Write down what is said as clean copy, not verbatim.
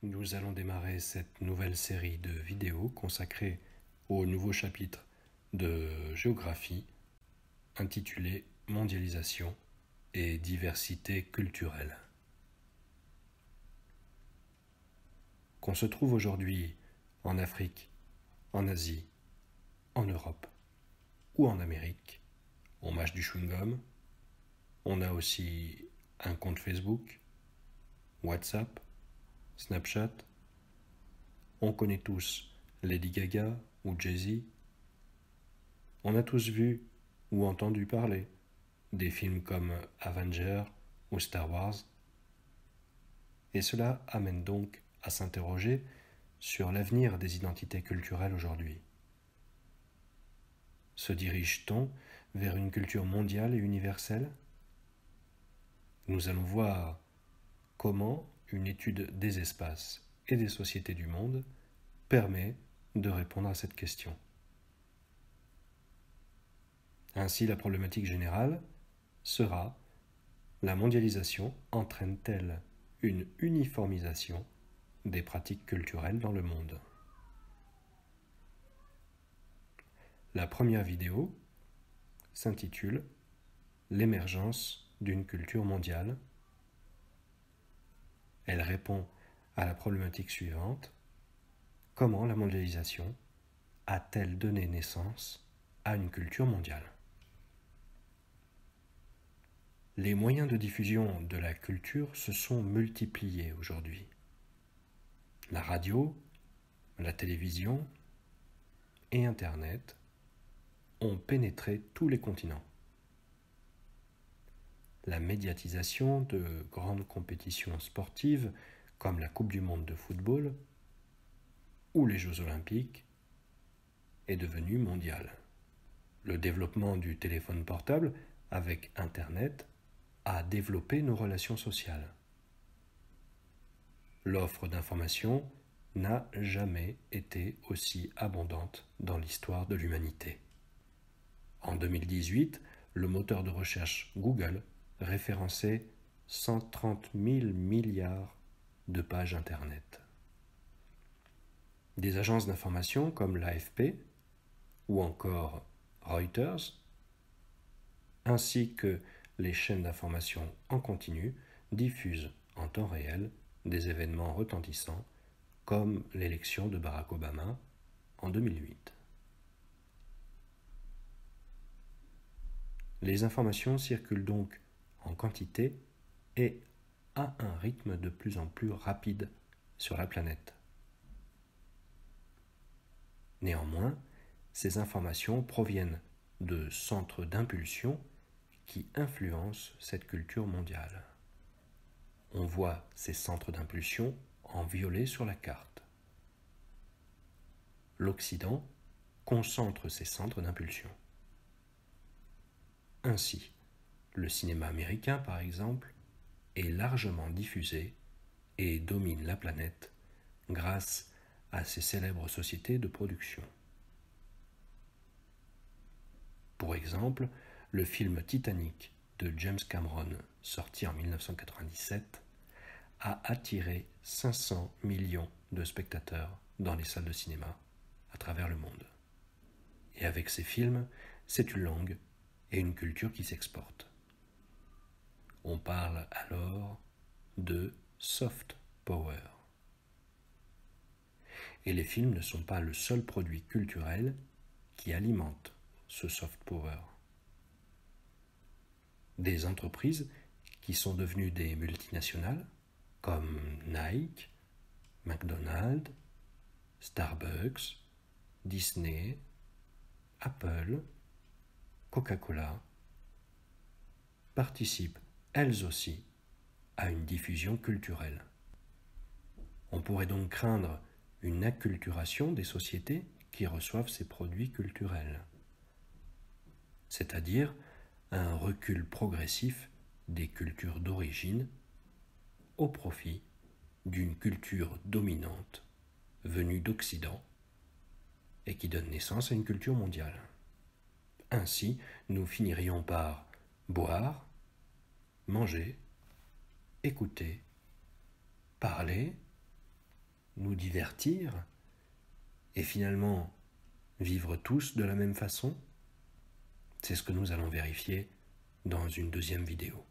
Nous allons démarrer cette nouvelle série de vidéos consacrée au nouveau chapitre de géographie intitulé Mondialisation et diversité culturelle. Qu'on se trouve aujourd'hui en Afrique, en Asie, en Europe ou en Amérique, on mâche du chewing-gum, on a aussi un compte Facebook, WhatsApp, Snapchat, on connaît tous Lady Gaga ou Jay-Z, on a tous vu ou entendu parler des films comme Avengers ou Star Wars, et cela amène donc à s'interroger sur l'avenir des identités culturelles aujourd'hui. Se dirige-t-on vers une culture mondiale et universelle ? Nous allons voir comment une étude des espaces et des sociétés du monde permet de répondre à cette question. Ainsi, la problématique générale sera: la mondialisation entraîne-t-elle une uniformisation des pratiques culturelles dans le monde ? La première vidéo s'intitule « L'émergence d'une culture mondiale ». Elle répond à la problématique suivante: comment la mondialisation a-t-elle donné naissance à une culture mondiale ? Les moyens de diffusion de la culture se sont multipliés aujourd'hui. La radio, la télévision et Internet ont pénétré tous les continents. La médiatisation de grandes compétitions sportives comme la Coupe du monde de football ou les Jeux olympiques est devenue mondiale. Le développement du téléphone portable avec Internet a développé nos relations sociales. L'offre d'informations n'a jamais été aussi abondante dans l'histoire de l'humanité. En 2018, le moteur de recherche Google référençait 130 000 milliards de pages Internet. Des agences d'information comme l'AFP ou encore Reuters, ainsi que les chaînes d'information en continu, diffusent en temps réel des événements retentissants comme l'élection de Barack Obama en 2008. Les informations circulent donc en quantité et à un rythme de plus en plus rapide sur la planète. Néanmoins, ces informations proviennent de centres d'impulsion qui influencent cette culture mondiale. On voit ces centres d'impulsion en violet sur la carte. L'Occident concentre ces centres d'impulsion. Ainsi, le cinéma américain, par exemple, est largement diffusé et domine la planète grâce à ses célèbres sociétés de production. Pour exemple, le film Titanic de James Cameron, sorti en 1997, a attiré 500 millions de spectateurs dans les salles de cinéma à travers le monde. Et avec ces films, c'est une langue et une culture qui s'exportent. On parle alors de soft power. Et les films ne sont pas le seul produit culturel qui alimente ce soft power. Des entreprises qui sont devenues des multinationales comme Nike, McDonald's, Starbucks, Disney, Apple, Coca-Cola participent elles aussi à une diffusion culturelle. On pourrait donc craindre une acculturation des sociétés qui reçoivent ces produits culturels, c'est-à-dire un recul progressif des cultures d'origine au profit d'une culture dominante venue d'Occident et qui donne naissance à une culture mondiale. Ainsi, nous finirions par boire, manger, écouter, parler, nous divertir et finalement vivre tous de la même façon? C'est ce que nous allons vérifier dans une deuxième vidéo.